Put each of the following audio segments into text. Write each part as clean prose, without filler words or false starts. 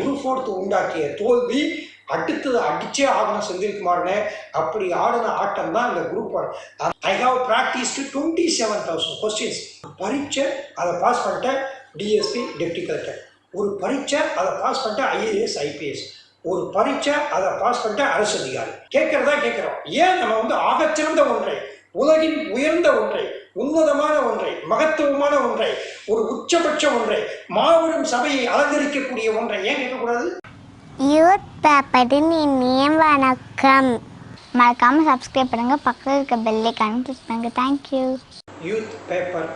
1/4 உண்டாக்கிய தோல்வி அடுத்தது அடிச்சே ஆகணும் செந்தில்குமார்னு. அப்படி ஆடின ஆட்டம் தான் இந்த group 1. I have practised 27,000 questions. பரீட்சை அதை பாஸ் பண்ணிட்டேன் டிஎஸ்பி டெப்டி கலெக்டர், ஒரு பரீட்சை அதை பாஸ் பண்ணிட்டேன் ஐஏஎஸ் ஐபிஎஸ், ஒரு பரீட்சை அதை பாஸ் பண்ணிட்டேன் அரசு அதிகாரி. கேட்கறதா கேட்கிறோம். ஏன் நம்ம வந்து ஆகச்சிறந்த ஒன்றை, உலகின் உயர்ந்த ஒன்றை, உன்னதமான ஒன்றை, மகத்துவமான ஒன்றை, ஒரு உச்சபட்ச ஒன்றை, மாபெரும் சபையை அலங்கரிக்கக்கூடிய ஒன்றை ஏன் கேட்கக்கூடாது? யூத் பேப்பரின் இனிய வணக்கம். மறக்காமல் சப்ஸ்கிரைப் பண்ணுங்க, பக்கத்தில் இருக்க பெல் ஐகானை கிளிக் பண்ணுங்க. Thank you. Youth paper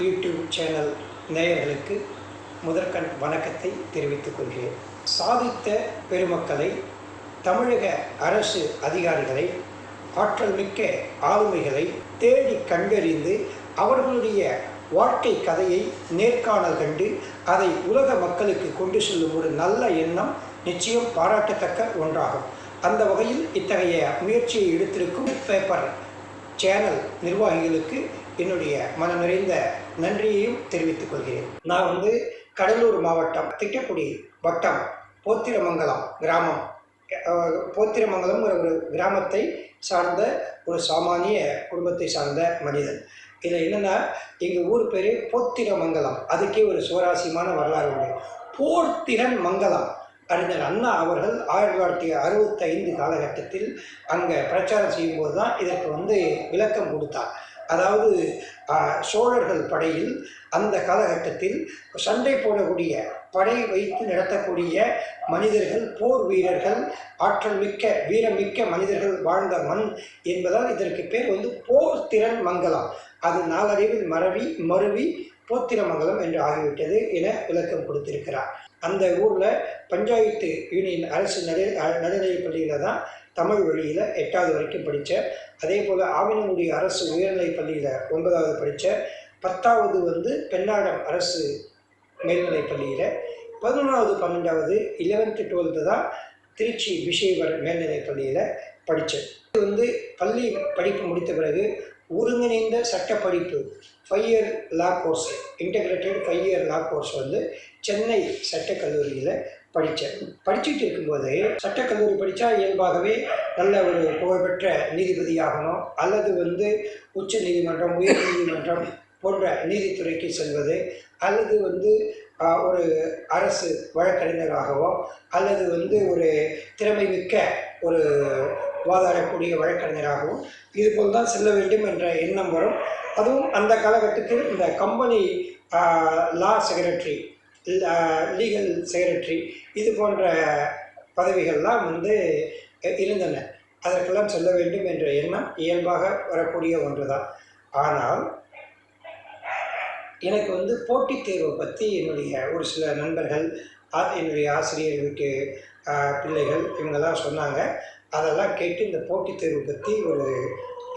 YouTube channel நேயர்களுக்கு முதற்கண் வணக்கத்தை தெரிவித்துக் கொள்கிறேன். சாதித்த பெருமக்களை, தமிழக அரசு அதிகாரிகளை, ஆற்றல் மிக்க ஆளுமைகளை தேடி கண்டறிந்து அவர்களுடைய வாழ்க்கை கதையை நேர்காணல் கண்டு அதை உலக மக்களுக்கு கொண்டு செல்லும் ஒரு நல்ல எண்ணம் நிச்சயம் பாராட்டத்தக்க ஒன்றாகும். அந்த வகையில் இத்தகைய முயற்சியை எடுத்திருக்கும் பேப்பர் சேனல் நிர்வாகிகளுக்கு என்னுடைய மன நிறைந்த நன்றியையும் தெரிவித்துக் கொள்கிறேன். நான் வந்து கடலூர் மாவட்டம் திட்டக்குடி வட்டம் போத்திரமங்கலம் கிராமம், போத்திரமங்கலம்ங்கிற ஒரு கிராமத்தை சார்ந்த ஒரு சாமானிய குடும்பத்தை சார்ந்த மனிதன். இதில் என்னென்னா, எங்கள் ஊர் பேர் போத்திரமங்கலம். அதுக்கே ஒரு சுவாரஸ்யமான வரலாறு உண்டு. போர்த்திறன் மங்கலம். அறிஞர் அண்ணா அவர்கள் 1965 காலகட்டத்தில் அங்கே பிரச்சாரம் செய்யும்போது தான் இதற்கு வந்து விளக்கம் கொடுத்தார். அதாவது சோழர்கள் படையில் அந்த காலகட்டத்தில் சண்டை போடக்கூடிய, படை வைத்து நடத்தக்கூடிய மனிதர்கள், போர் வீரர்கள், ஆற்றல் மிக்க வீரமிக்க மனிதர்கள் வாழ்ந்த மண் என்பதால் இதற்கு பேர் வந்து போர்த்திறன் மங்கலம். அது நாளடைவில் மருவி போத்திரமங்கலம் என்று ஆகிவிட்டது என விளக்கம் கொடுத்திருக்கிறார். அந்த ஊரில் பஞ்சாயத்து யூனியன் அரசு நடுநிலைப் பள்ளியில் தான் தமிழ் வழியில் 8வது வரைக்கும் படித்தேன். அதே போல் ஆவினங்குடி அரசு உயர்நிலைப் பள்ளியில் 9வது படித்தேன். 10வது வந்து பெண்ணாடம் அரசு மேல்நிலைப் பள்ளியில், 11வது 12வது 11th 12th தான் திருச்சி பிஷேவர் மேல்நிலைப் பள்ளியில் படித்தேன். இது வந்து பள்ளி படிப்பு முடித்த பிறகு ஒருங்கிணைந்த சட்ட படிப்பு 5 year லா கோர்ஸ், இன்டெகிரேட்டட் 5 year லா கோர்ஸ் வந்து சென்னை சட்டக்கல்லூரியில் படித்தேன். படிச்சுட்டு இருக்கும்போது, சட்டக்கல்லூரி படித்தா இயல்பாகவே நல்ல ஒரு புகழ்பெற்ற நீதிபதியாகணும், அல்லது வந்து உச்ச நீதிமன்றம், உயர் நீதிமன்றம் போன்ற நீதித்துறைக்கு செல்வது, அல்லது வந்து ஒரு அரசு வழக்கறிஞராகவோ, அல்லது வந்து ஒரு திறமை மிக்க ஒரு வாதாடக்கூடிய வழக்கறிஞராகவும் இதுபோல் தான் செல்ல வேண்டும் என்ற எண்ணம் வரும். அதுவும் அந்த காலகட்டத்தில் இந்த கம்பெனி லா செக்ரட்டரி, லீகல் செக்ரட்டரி, இது போன்ற பதவிகள்லாம் வந்து இருந்தன. அதற்கெல்லாம் செல்ல வேண்டும் என்ற எண்ணம் இயல்பாக வரக்கூடிய ஒன்று தான். ஆனால் எனக்கு வந்து போட்டித் தேர்வை பற்றி என்னுடைய ஒரு சில நண்பர்கள், என்னுடைய ஆசிரியர் வீட்டு பிள்ளைகள் இவங்கெல்லாம் சொன்னாங்க. அதெல்லாம் கேட்டு இந்த போட்டித் தேர்வை பற்றி ஒரு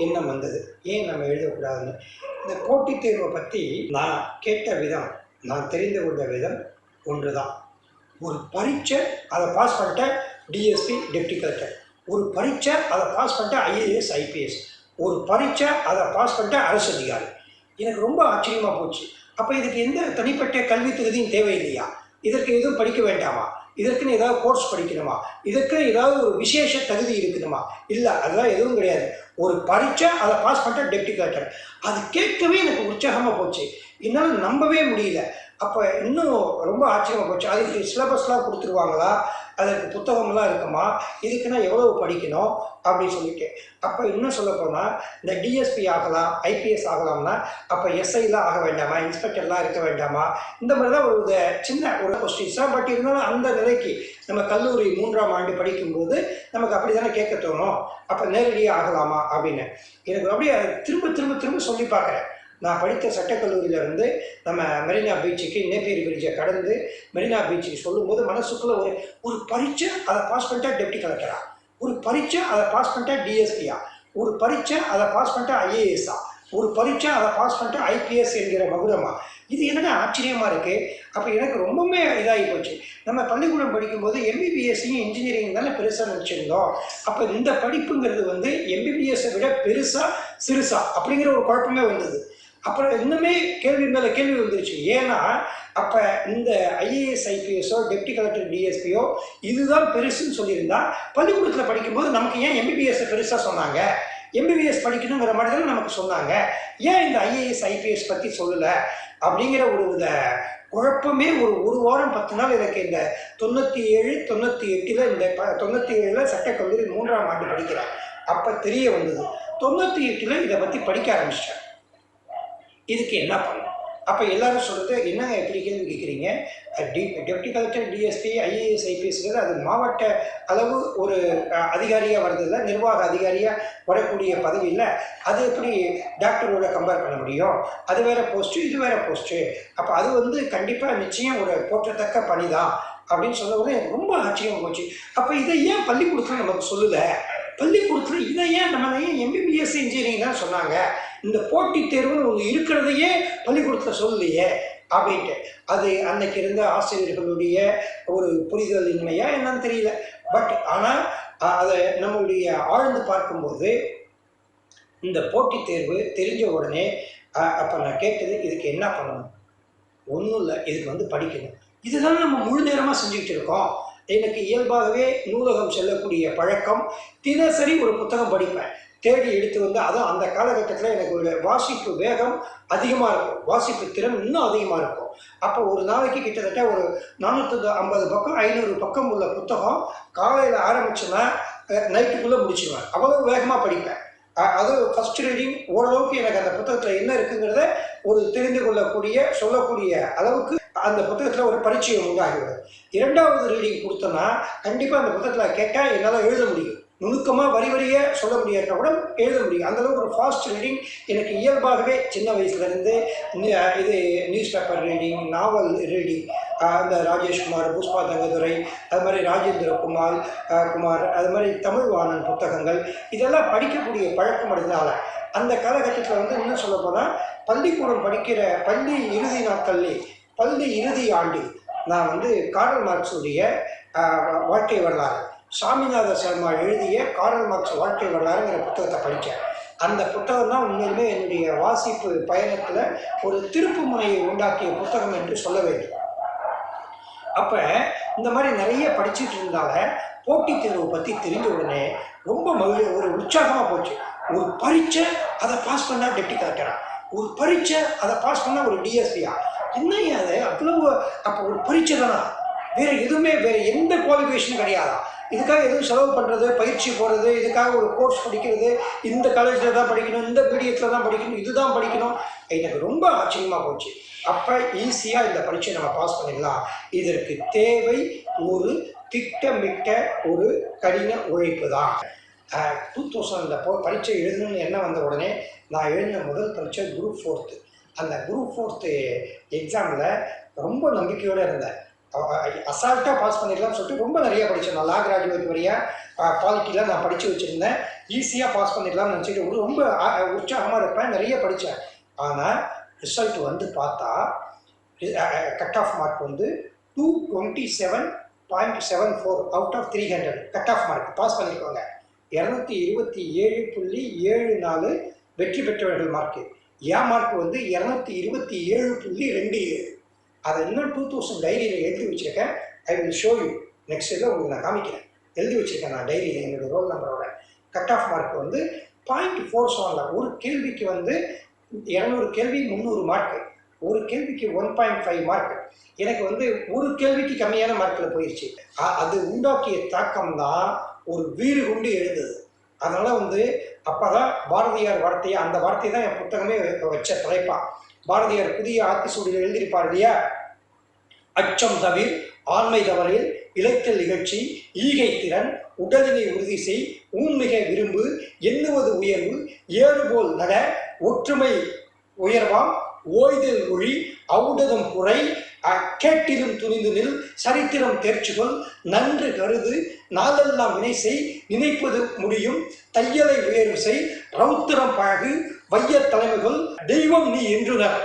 எண்ணம் வந்தது, ஏன் நம்ம எழுதக்கூடாதுன்னு. இந்த போட்டித் தேர்வை பற்றி நான் கேட்ட விதம், நான் தெரிந்து கொண்ட விதம் ஒன்று தான். ஒரு பரீட்சை அதை பாஸ் பண்ணிட்டேன் டிஎஸ்பி டெப்டி கலெக்டர், ஒரு பரீட்சை அதை பாஸ் பண்ணிட்டேன் ஐஏஎஸ் ஐபிஎஸ், ஒரு பரீட்சை அதை பாஸ் பண்ணிட்டேன் அரசு அதிகாரி. எனக்கு ரொம்ப ஆச்சரியமாக போச்சு. அப்போ இதுக்கு எந்த தனிப்பட்ட கல்வி தகுதியும் தேவையில்லையா? இதற்கு எதுவும் படிக்க வேண்டாமா? இதற்குன்னு ஏதாவது கோர்ஸ் படிக்கணுமா? இதற்குன்னு ஏதாவது ஒரு விசேஷ தகுதி இருக்கணுமா? இல்லை, அதெல்லாம் எதுவும் கிடையாது. ஒரு பரீட்சை அதை பாஸ் பண்ணிட்டா டெப்டி கலெக்டர். அது கேட்கவே எனக்கு உற்சாகமாக போச்சு. என்னால் நம்பவே முடியல. அப்போ இன்னும் ரொம்ப ஆச்சரியமாக போச்சு. அதுக்கு சிலபஸ்லாம் கொடுத்துருவாங்களா? அதற்கு புத்தகம்லாம் இருக்குமா? இதுக்குன்னா எவ்வளவு படிக்கணும் அப்படின்னு சொல்லிட்டு. அப்போ இன்னும் சொல்லப்போனால், இந்த டிஎஸ்பி ஆகலாம், ஐபிஎஸ் ஆகலாம்னா அப்போ எஸ்ஐலாம் ஆக வேண்டாமா? இன்ஸ்பெக்டர்லாம் இருக்க வேண்டாமா? இந்த மாதிரி தான் ஒரு சின்ன ஒரு கொஸ்டின்ஸ் தான். பட் இருந்தாலும் அந்த நிலைக்கு நம்ம கல்லூரி 3ஆம் ஆண்டு படிக்கும்போது நமக்கு அப்படி தானே கேட்க தோணும். அப்போ நேரடியாக ஆகலாமா அப்படின்னு எனக்கு அப்படியே திரும்ப திரும்ப திரும்ப சொல்லி பார்க்குறேன். நான் படித்த சட்டக்கல்லூரியிலேருந்து நம்ம மெரினா பீச்சுக்கு, நேப்பியர் பிரிட்ஜை கடந்து மெரினா பீச்சுக்கு சொல்லும்போது மனசுக்குள்ளே ஒரு பரீட்சை அதை பாஸ் பண்ணிட்டா டெப்டி கலெக்டரா, ஒரு பரீட்சை அதை பாஸ் பண்ணிட்டா டிஎஸ்பியா, ஒரு பரீட்சை அதை பாஸ் பண்ணிட்டா ஐஏஎஸ்ஸா, ஒரு பரீட்சை அதை பாஸ் பண்ணிட்டா ஐபிஎஸ் என்கிற மகுடமா. இது என்னடா ஆச்சரியமாக இருக்குது. அப்போ எனக்கு ரொம்பவுமே இதாகி போச்சு. நம்ம பள்ளிக்கூடம் படிக்கும்போது எம்பிபிஎஸ்சியும் இன்ஜினியரிங் தானே பெருசாக நினச்சிருந்தோம். அப்போ இந்த படிப்புங்கிறது வந்து எம்பிபிஎஸ்ஸை விட பெருசா சிறுசா அப்படிங்கிற ஒரு குழப்பமே வந்தது. அப்புறம் இன்னுமே கேள்வி மேலே கேள்வி வந்துருச்சு. ஏன்னா அப்போ இந்த ஐஏஎஸ் ஐபிஎஸோ டெப்டி கலெக்டர் டிஎஸ்பியோ இதுதான் பெருசுன்னு சொல்லியிருந்தா பள்ளிக்கூடத்தில் படிக்கும்போது நமக்கு ஏன் எம்பிபிஎஸ்ஸை பெருசாக சொன்னாங்க? எம்பிபிஎஸ் படிக்கணுங்கிற மாதிரி தானே நமக்கு சொன்னாங்க. ஏன் இந்த ஐஏஎஸ் ஐபிஎஸ் பற்றி சொல்லலை அப்படிங்கிற ஒரு குழப்பமே ஒரு வாரம் 10 நாள் எனக்கு இந்த 97, 98 இந்த 97 சட்டக்கல்லூரி 3ஆம் ஆண்டு படிக்கிறேன். அப்போ தெரிய வந்தது. 98 இதை பற்றி படிக்க ஆரம்பிச்சிட்டேன். இதுக்கு என்ன பண்ணணும்? அப்போ எல்லாரும் சொல்கிறது, என்னங்க எப்படி கேள்வி கேட்குறீங்க? டெப்டி கலெக்டர் டிஎஸ்பி ஐஏஎஸ் ஐபிஎஸ்ங்கிறது அது மாவட்ட அளவு ஒரு அதிகாரியாக வர்றதில்ல, நிர்வாக அதிகாரியாக வரக்கூடிய பதவி இல்லை. அது எப்படி டாக்டரோட கம்பேர் பண்ண முடியும்? அது வேறு போஸ்ட்டு, இது வேறு போஸ்ட்டு. அப்போ அது வந்து கண்டிப்பாக நிச்சயம் ஒரு போற்றத்தக்க பணி தான் அப்படின்னு சொல்லவும் எனக்கு ரொம்ப ஆச்சரியம் போச்சு. அப்போ இதை ஏன் பள்ளிக்கூடத்தில் நமக்கு சொல்லலை? பள்ளிக்கூடத்தில் இதை ஏன் எம்பிபிஎஸ் இன்ஜினியரிங் தான் சொன்னாங்க, இந்த போட்டித் தேர்வுன்னு ஒன்று இருக்கிறதையே பள்ளிக்கூடத்தில் சொல்லலையே அப்படின்ட்டு. அது அன்னைக்கு இருந்த ஆசிரியர்களுடைய ஒரு புரிதல் இன்மையா என்னன்னு தெரியல. பட் ஆனால் அதை நம்மளுடைய ஆழ்ந்து பார்க்கும்போது இந்த போட்டித் தேர்வு தெரிஞ்ச உடனே அப்போ நான் கேட்டது, இதுக்கு என்ன பண்ணணும்? ஒன்றும் இல்லை, இதுக்கு வந்து படிக்கணும். இதுதான் நம்ம முழு நேரமாக செஞ்சுக்கிட்டு இருக்கோம். எனக்கு இயல்பாகவே நூலகம் செல்லக்கூடிய பழக்கம். தினசரி ஒரு புத்தகம் படிப்பேன், தேடி எடுத்து வந்து. அதுவும் அந்த காலகட்டத்தில் எனக்கு ஒரு வாசிப்பு வேகம் அதிகமாக இருக்கும், வாசிப்பு திறன் இன்னும் அதிகமாக இருக்கும். அப்போ ஒரு நாளைக்கு கிட்டத்தட்ட ஒரு 450 பக்கம் 500 பக்கம் உள்ள புத்தகம் காலையில் ஆரம்பிச்சோன்னா நைட்டுக்குள்ளே முடிச்சிடுவேன். அவ்வளோ வேகமாக படிப்பேன். அது ஃபஸ்ட் ரீடிங் ஓரளவுக்கு எனக்கு அந்த புத்தகத்தில் என்ன இருக்குங்கிறத ஒரு தெரிந்து கொள்ளக்கூடிய சொல்லக்கூடிய அளவுக்கு அந்த புத்தகத்தில் ஒரு பரிச்சயம் உண்டாகிவிடும். 2வது ரீடிங் கொடுத்தோன்னா கண்டிப்பாக அந்த புத்தகத்தில் கேட்டால் என்னால் எழுத முடியும். நுணுக்கமாக வரி வரியை சொல்ல முடியாட்டா கூட எழுத முடியும். அந்தளவுக்கு ஒரு ஃபாஸ்ட் ரீடிங் எனக்கு இயல்பாகவே சின்ன வயசுலேருந்து. இது நியூஸ் பேப்பர் ரீடிங், நாவல் ரீடிங், அந்த ராஜேஷ்குமார், புஷ்பா தங்கதுரை, அது மாதிரி ராஜேந்திர குமார், அது மாதிரி தமிழ்வாணன் புத்தகங்கள் இதெல்லாம் படிக்கக்கூடிய பழக்கம் அடைந்ததால் அந்த காலகட்டத்தில் வந்து இன்னும் சொல்ல போனால் பள்ளிக்கூடம் படிக்கிற பள்ளி இறுதி நாட்கள்லே, பள்ளி இறுதி ஆண்டு நான் வந்து கார்ல் மார்க்ஸுடைய வாழ்க்கை வரலாறு, சாமிநாத சர்மா எழுதிய கார்ல் மார்க்ஸ் வாழ்க்கை வரலாறுங்கிற புத்தகத்தை படித்தேன். அந்த புத்தகம் தான் உண்மையிலுமே என்னுடைய வாசிப்பு பயணத்தில் ஒரு திருப்பு முனையை உண்டாக்கிய புத்தகம் என்று சொல்ல வேண்டும். அப்போ இந்த மாதிரி நிறைய படிச்சுட்டு இருந்தால போட்டித் தேர்வு பற்றி தெரிஞ்ச உடனே ரொம்ப ஒரு உற்சாகமாக போச்சு. ஒரு பரீட்சை அதை பாஸ் பண்ணால் டெப்டி கலெக்டரா, ஒரு பரீட்சை அதை பாஸ் பண்ணால் ஒரு டிஎஸ்பியா, என்னையா அது அவ்வளவு? அப்போ ஒரு பரீட்சை தானா, வேறு எதுவுமே வேறு எந்த குவாலிஃபிகேஷனும் கிடையாதா? இதுக்காக எதுவும் செலவு பண்ணுறது, பயிற்சி போகிறது, இதுக்காக ஒரு கோர்ஸ் படிக்கிறது, இந்த காலேஜில் தான் படிக்கணும், இந்த மீடியத்தில் தான் படிக்கணும், இதுதான் படிக்கணும். எனக்கு ரொம்ப ஆச்சரியமாக போச்சு. அப்போ ஈஸியாக இந்த பரீட்சை நம்ம பாஸ் பண்ணிடலாம். இதற்கு தேவை ஒரு திட்டமிட்ட ஒரு கடின உழைப்பு தான். 2000 பரீட்சை எழுதணும்னு என்ன வந்த உடனே நான் எழுதின முதல் பரீட்சை குரூப் 4. அந்த குரூப் 4 எக்ஸாமில் ரொம்ப நம்பிக்கையோடு இருந்தேன். அசால்ட்டாக பாஸ் பண்ணிடலாம்னு சொல்லிட்டு ரொம்ப நிறையா படித்தேன். நான் லா கிராஜுவேட் வழியாக பாலிட்டிலாம் நான் படித்து வச்சுருந்தேன். ஈஸியாக பாஸ் பண்ணிடலாம்னு நினச்சிட்டு ரொம்ப உற்சாகமாக இருப்பேன், நிறைய படித்தேன். ஆனால் ரிசல்ட் வந்து பார்த்தா கட் ஆஃப் மார்க் வந்து 227.74 out of 300 cut off mark pass பண்ணியிருக்காங்க. 227.74 வெற்றி பெற்றவர்கள் மார்க்கு. என் மார்க் வந்து 227.27. அதை இன்னும் 2000 டைரியில் எழுதி வச்சுருக்கேன். I will show you next இதில் உங்களுக்கு நான் காமிக்கிறேன். எழுதி வச்சுருக்கேன் நான் டைரியில் என்னோடய ரோல் நம்பரோட. கட் ஆஃப் மார்க் வந்து 0.47. ஒரு கேள்விக்கு வந்து 200 கேள்வி 300 மார்க்கு, ஒரு கேள்விக்கு 1.5 மார்க். எனக்கு வந்து ஒரு கேள்விக்கு கம்மியான மார்க்கில் போயிடுச்சு. அது உண்டாக்கிய தாக்கம் தான் ஒரு வீடு கொண்டு எழுந்தது. அதனால் வந்து அப்போ தான் பாரதியார் வார்த்தையை, அந்த வார்த்தையை தான் என் புத்தகமே வச்ச தலைப்பா. பாரதியார் புதிய ஆத்திசூடியில் எழுதியிருப்பார் இல்லையா, அச்சம் தவிர், ஆண்மை தவறில், இளைத்தல் நிகழ்ச்சி, ஈகை திறன், உடலினை உறுதி செய், ஊன்மிகை விரும்பு, எண்ணுவது உயர்வு, ஏறுபோல் நட, ஒற்றுமை உயர்வாம், ஓய்தல் மொழி, ஔடதம் குறை, கேட்டிலும் துணிந்து நில், சரித்திரம் தேர்ச்சிகொள், நன்று கருது, நாளெல்லாம் வினை செய், நினைப்பது முடியும், தையலை உயர்வு செய், ரௌத்திரம் பழகு, வைய தலைமைகள், தெய்வம் நீ என்றுனர்,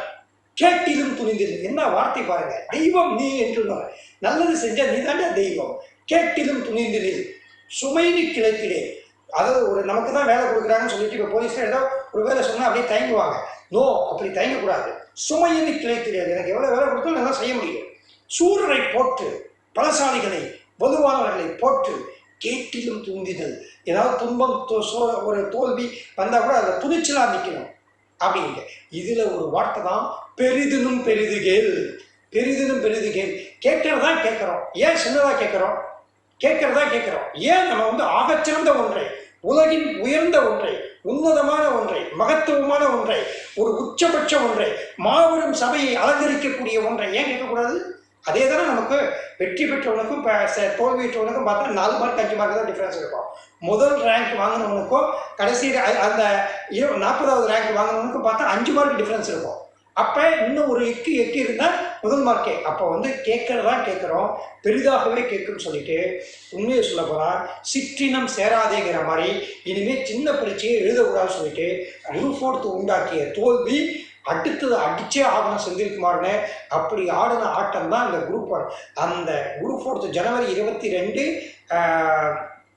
கேட்டிலும் துணிந்திரு. என்ன வார்த்தை பாருங்க, தெய்வம் நீ என்றுனர். நல்லது செஞ்ச நீ தாண்டா தெய்வம். கேட்டிலும் துணிந்திரு, சுமைனு கிளைத்திடே, அதாவது ஒரு நமக்கு தான் வேலை கொடுக்குறாங்கன்னு சொல்லிட்டு இப்போ போலீஸில் ஏதோ ஒரு வேலை சொன்னால் அப்படியே தயங்குவாங்க. நோ, அப்படி தயங்கக்கூடாது. சுமையினு கிளை தெரியாது, எனக்கு எவ்வளோ வேலை கொடுத்தாலும் நல்லா செய்ய முடியும். சூரரை போற்று, பலசாலிகளை வலுவானவர்களை போற்று, கேட்டிலும் தூண்டிதல். ஏதாவது துன்பம் ஒரு தோல்வி வந்தால் கூட அதில் துணிச்சலாக நிற்கணும் அப்படிங்க. இதில் ஒரு வார்த்தை தான் பெரிதினும் பெரிதுகேள். பெரிதினும் பெரிதுகேள். கேட்கறதா கேட்குறோம், ஏன் சின்னதாக கேட்குறோம்? கேட்கறதா கேட்குறோம், ஏன் நம்ம வந்து ஆகச்சிறந்த ஒன்றை, உலகின் உயர்ந்த ஒன்றை, உன்னதமான ஒன்றை, மகத்துவமான ஒன்றை, ஒரு உச்சபட்ச ஒன்றை, மாபெரும் சபையை அலங்கரிக்கக்கூடிய ஒன்றை ஏன் கேட்கக்கூடாது? அதே தானே நமக்கு வெற்றி பெற்றவனுக்கும் தோல்வி பெற்றவனுக்கும் பார்த்தா 4 மார்க் 5 மார்க் தான் டிஃப்ரென்ஸ் இருக்கும். முதல் ரேங்க் வாங்கினவனுக்கும் கடைசி அந்த 40வது ரேங்க் வாங்கினவனுக்கும் பார்த்தா 5 மார்க் டிஃப்ரென்ஸ் இருக்கும். அப்போ இன்னும் ஒரு எக்கு இருந்தால் முதல் மார்க்கே. அப்போ வந்து கேட்கறதா கேட்குறோம், பெரிதாகவே கேட்குன்னு சொல்லிட்டு உண்மையை சொல்ல போனால் சிற்றினம் சேராதேங்கிற மாதிரி இனிமேல் சின்ன பரீட்சையை எழுதக்கூடாதுன்னு சொல்லிட்டு குரூப் 4 உண்டாக்கிய தோல்வி அடுத்தது அடிச்சே ஆகணும் செந்தில்குமார்னு. அப்படி ஆடின ஆட்டம் தான் இந்த குரூப் 1. அந்த குரூப் 4 ஜனவரி 22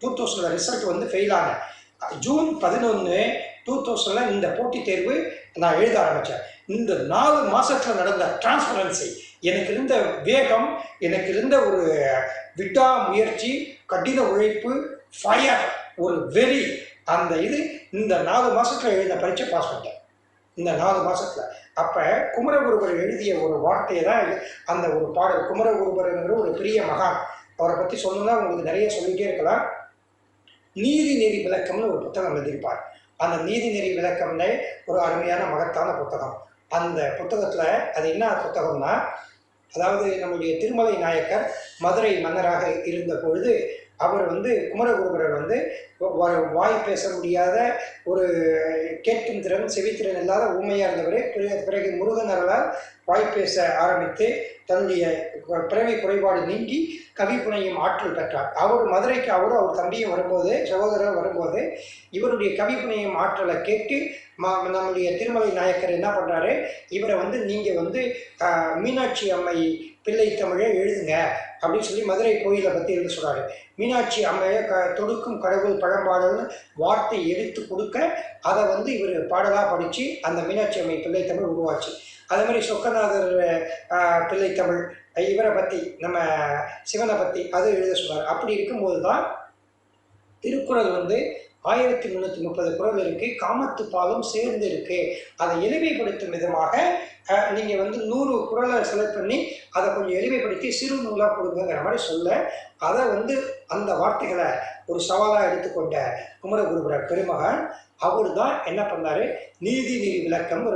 2000 ரிசல்ட் வந்து ஃபெயில் ஆனேன். ஜூன் 11 2000 இந்த போட்டித் தேர்வு நான் எழுத ஆரம்பித்தேன். இந்த 4 மாதத்தில் நடந்த டிரான்ஸ்பரன்சி, எனக்கு இருந்த வேகம், எனக்கு இருந்த ஒரு விடா முயற்சி, கடின உழைப்பு, ஃபயர், ஒரு வெறி, அந்த இது இந்த 4 மாதத்தில் எழுதின பரீட்சை பாஸ் பண்ணிட்டேன். இந்த 4 மாதத்தில். அப்போ குமரகுருபர் எழுதிய ஒரு வார்த்தையை தான் அந்த ஒரு பாடல். குமரகுருபருங்கிற ஒரு பெரிய மகான், அவரை பற்றி சொல்லணும்னா உங்களுக்கு நிறைய சொல்லிகிட்டே இருக்கலாம். நீதி நெறி விளக்கம்னு ஒரு புத்தகம் எழுதியிருப்பார். அந்த நீதி நெறி விளக்கம்னே ஒரு அருமையான மகத்தான புத்தகம். அந்த புத்தகத்தில் அது என்ன புத்தகம்னா, அதாவது நம்முடைய திருமலை நாயக்கர் மதுரை மன்னராக இருந்த பொழுது அவர் வந்து குமரகுருபரர் வந்து வாய் பேச முடியாத, ஒரு கேட்கும் திறன் செவித்திறன் இல்லாத ஊமையாக இருந்தவர். பிறகு முருகனரால் வாய் பேச ஆரம்பித்து தன்னுடைய பிறவி குறைபாடு நீங்கி கவிப்புனையும் ஆற்றல் பெற்றார். அவர் மதுரைக்கு அவரும் அவர் தம்பியும் வரும்போது, சகோதரர் வரும்போது, இவருடைய கவிப்புனையும் ஆற்றலை கேட்டு நம்முடைய திருமலை நாயக்கர் என்ன பண்ணுறாரு, இவரை வந்து நீங்கள் வந்து மீனாட்சி அம்மை பிள்ளை தமிழை எழுதுங்க அப்படின்னு சொல்லி மதுரை கோயிலை பற்றி எழுத சொல்கிறாரு. மீனாட்சி அம்மையை தொடுக்கும் கடவுள் பழம்பாடல்னு வார்த்தை எடுத்து கொடுக்க அதை வந்து இவர் பாடலாக படித்து அந்த மீனாட்சி அம்மை பிள்ளை தமிழ் உருவாச்சு. அதே மாதிரி சொக்கநாதர் பிள்ளை தமிழ், இவரை பற்றி நம்ம சிவனை பற்றி அதை எழுத சொல்கிறார். அப்படி இருக்கும்போது தான் திருக்குறள் வந்து 1330 குறள் இருக்குது, காமத்து பாலும் சேர்ந்து இருக்குது. அதை எளிமைப்படுத்தும் விதமாக நீங்கள் வந்து 100 குறளை செலக்ட் பண்ணி அதை கொஞ்சம் எளிமைப்படுத்தி சிறு நூலாக கொடுங்கிற மாதிரி சொல்ல, அதை வந்து அந்த வார்த்தைகளை ஒரு சவாலாக எடுத்துக்கொண்ட குமரகுருபரர் பெருமகன் அவர் தான் என்ன பண்ணார், நீதி நெறி விளக்கம்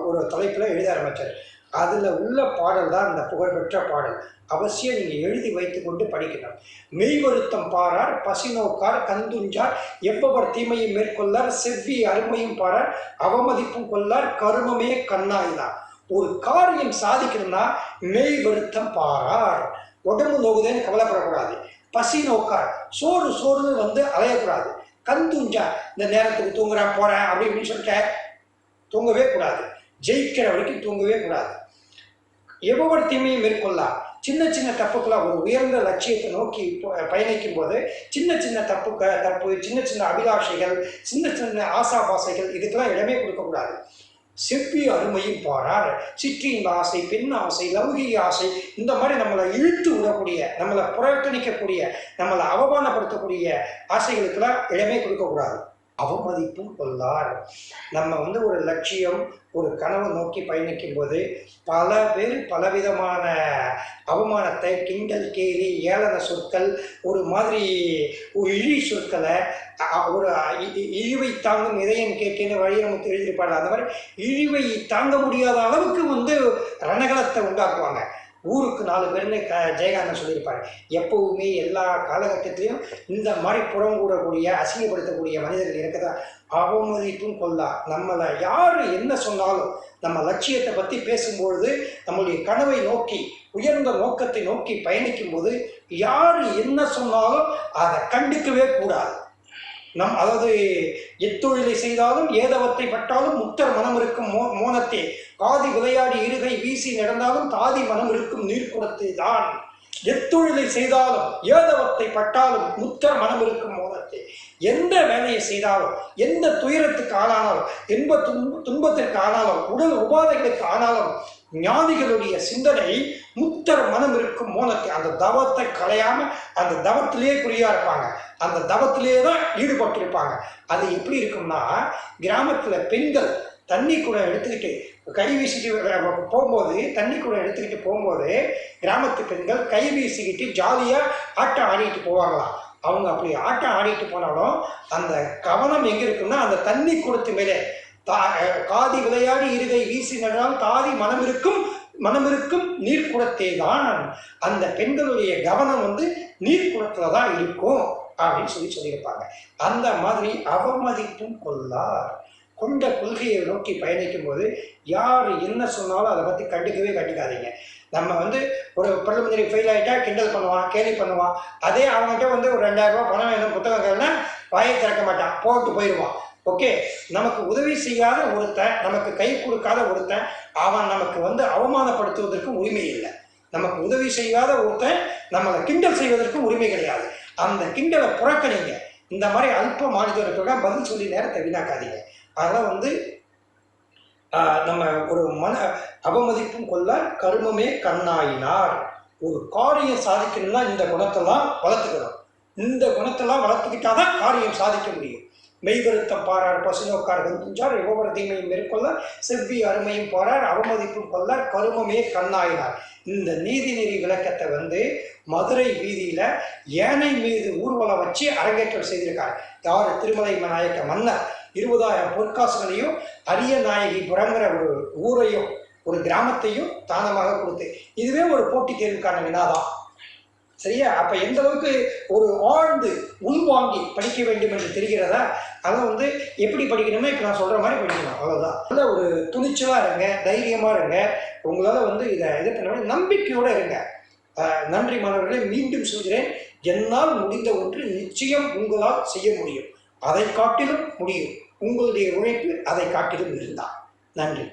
ஒரு தலைப்பில் எழுத ஆரம்பித்தார். அதில் உள்ள பாடல் தான் அந்த புகழ்பெற்ற பாடல். அவசியம் நீங்கள் எழுதி வைத்து கொண்டு படிக்கணும். மெய் வருத்தம் பாரார், பசி நோக்கார், கந்துஞ்சார், எவ்வவர் தீமையும் மேற்கொள்ளார், செவ்வி அருமையும் பாரார், அவமதிப்பும் கொள்ளார், கருமமே கண்ணாயினார். ஒரு காரியம் சாதிக்கணும்னா மெய் வருத்தம் பாரார், உடம்பு நோகுதேன்னு கவலைப்படக்கூடாது. பசி நோக்கார், சோறுன்னு வந்து அலையக்கூடாது. கந்துஞ்சார், இந்த நேரத்துக்கு தூங்குறேன் போகிறேன் அப்படின்னு சொல்லிட்டு தூங்கவே கூடாது. ஜெயிக்கிற வரைக்கும் தூங்கவே கூடாது. எவ்வொரு தீமையும் மேற்கொள்ளலாம். சின்ன சின்ன தப்புக்கெல்லாம் ஒரு உயர்ந்த லட்சியத்தை நோக்கி பயணிக்கும் போது சின்ன சின்ன தப்பு, சின்ன சின்ன அபிலாஷைகள், சின்ன சின்ன ஆசாபாசைகள், இதுக்கெல்லாம் இடமே கொடுக்கக்கூடாது. செவ்வி அருமையும் பாரார், சிற்றின்ப ஆசை, பெண் ஆசை, லௌகிக ஆசை, இந்த மாதிரி நம்மளை இழுத்து விடக்கூடிய, நம்மளை புறக்கணிக்கக்கூடிய, நம்மளை அவமானப்படுத்தக்கூடிய ஆசைகளுக்கெல்லாம் இடமே கொடுக்கக்கூடாது. அவமதிப்பும் கொள்ளார். நம்ம வந்து ஒரு லட்சியம், ஒரு கனவு நோக்கி பயணிக்கும் போது பல பேர் பலவிதமான அவமானத்தை, கிண்டல் கேலி, ஏளன சொற்கள், ஒரு மாதிரி இழி சொற்களை, ஒரு இழிவை தாங்கும் இதயம் கேட்கன்னு வழியமுத்து எழுதியிருப்பாரு. அந்த மாதிரி இழிவை தாங்க முடியாத அளவுக்கு வந்து ரணகலத்தை உண்டாக்குவாங்க. ஊருக்கு 4 பேர்னு ஜெயகாந்தன் சொல்லியிருப்பார். எப்பவுமே எல்லா காலகட்டத்திலையும் இந்த மாதிரி புறங்கூடக்கூடிய, அசிங்கப்படுத்தக்கூடிய மனிதர்கள் இருக்கதா. அவமதிப்பும் கொள்ளா. நம்மளை யார் என்ன சொன்னாலும் நம்ம லட்சியத்தை பற்றி பேசும்பொழுது, நம்மளுடைய கனவை நோக்கி, உயர்ந்த நோக்கத்தை நோக்கி பயணிக்கும் போது யார் என்ன சொன்னாலும் அதை கண்டுக்கவே கூடாது. அதாவது எத்தொழிலை செய்தாலும் ஏதவத்தை பட்டாலும் முக்தர் மனம் இருக்கும் மோனத்தே, காதி விளையாடி இருகை வீசி நடந்தாலும் தாதி மனம் இருக்கும் நீர்க்குடத்தை தான். எத்தொழிலை செய்தாலும் ஏதவத்தை பட்டாலும் முத்தர் மனம் இருக்கும் மோனத்தை. எந்த வேலையை செய்தாலும், எந்த துயரத்துக்கு ஆனாலும், துன்பத்திற்கு ஆனாலும், உடல் உபாதைகளுக்கு ஆனாலும் ஞானிகளுடைய சிந்தனை முத்தர் மனம் இருக்கும் மோனத்தை. அந்த தவத்தை களையாம அந்த தவத்திலேயே குறியா இருப்பாங்க, அந்த தவத்திலேயே தான் ஈடுபட்டிருப்பாங்க. அது எப்படி இருக்கும்னா, கிராமத்துல பெண்கள் தண்ணி கூட எடுத்துக்கிட்டு கை வீசிட்டு போகும்போது, தண்ணி கூட எடுத்துக்கிட்டு போகும்போது கிராமத்து பெண்கள் கை வீசிக்கிட்டு ஜாலியாக ஆட்டம் ஆடிட்டு போவாங்களாம். அவங்க அப்படி ஆட்டம் ஆடிட்டு போனாலும் அந்த கவனம் எங்கே இருக்குன்னா, அந்த தண்ணி குடத்து மேலே காதி விளையாடி இருகை வீசினால் தாதி மனம் இருக்கும் நீர்க்குடத்தே தான். அந்த பெண்களுடைய கவனம் நீர்க்குடத்துல தான் இருக்கும் அப்படின்னு சொல்லியிருப்பாங்க. அந்த மாதிரி அவமதிப்பும் கொள்ளார். கொண்ட கொள்கையை நோக்கி பயணிக்கும் போது யார் என்ன சொன்னாலும் அதை பற்றி கண்டுக்காதீங்க. நம்ம ஒரு ப்ரிலிமினரி ஃபெயில் ஆகிட்டா கிண்டல் பண்ணுவான், கேலி பண்ணுவான். அதே அவங்ககிட்ட ஒரு 2000 ரூபா பணம் வேணும் புத்தகங்கள்னா வாயை திறக்க மாட்டான், போட்டு போயிடுவான். ஓகே, நமக்கு உதவி செய்யாத ஒருத்தன், நமக்கு கை கொடுக்காத ஒருத்தன், அவன் நமக்கு அவமானப்படுத்துவதற்கு உரிமை இல்லை. நமக்கு உதவி செய்யாத ஒருத்தன் நம்மளை கிண்டல் செய்வதற்கு உரிமை கிடையாது. அந்த கிண்டலை புறக்கணிங்க. இந்த மாதிரி அல்ப மாநிலத்தோட பதில் சொல்லி நேரத்தை வீணாக்காதீங்க. அதெல்லாம் நம்ம ஒரு அவமதிப்பும் கொள்ள கருமமே கண்ணாயினார். ஒரு காரியம் சாதிக்கணும்னா இந்த குணத்தெல்லாம் வளர்த்துக்கணும். இந்த குணத்தெல்லாம் வளர்த்துக்கிட்டாதான் காரியம் சாதிக்க முடியும். மெய்வருத்தம் பாரார் பசுநோக்கார் வந்துஞ்சார் யோகர தீமையும் மேற்கொள்ள செவ்வி அருமையும் பாரார் அவமதிப்பும் கொள்ளார் கருமமே கண்ணாயினார். இந்த நீதிநெறி விளக்கத்தை மதுரை வீதியில யானை மீது ஊர்வலம் வச்சு அரங்கேற்றம் செய்திருக்கார். யார்? திருமலை நாயக்க மன்னர் 20,000 பொற்காசுகளையும் அரிய நாயகிபுரங்கிற ஒரு ஊரையும் ஒரு கிராமத்தையும் தானமாக கொடுத்து, இதுவே ஒரு போட்டி தேர்வுக்கான வினாதான். சரியா? அப்ப எந்த அளவுக்கு ஒரு ஆழ்ந்து உள்வாங்கி படிக்க வேண்டும் என்று தெரிகிறதா? அதை எப்படி படிக்கணும்னா இப்ப நான் சொல்ற மாதிரி படிக்கணும், அவ்வளவுதான். நல்ல ஒரு துணிச்சலா இருங்க, தைரியமா இருங்க. உங்களால இதை இது பண்ண நம்பிக்கையோட இருங்க. நன்றி மாணவர்களை. மீண்டும் சொல்கிறேன், என்னால் முடிந்த ஒன்று நிச்சயம் உங்களால் செய்ய முடியும். அதை காட்டிலும் முடியும். உங்களுடைய உழைப்பு அதை காட்டிலும் இருந்தால். நன்றி.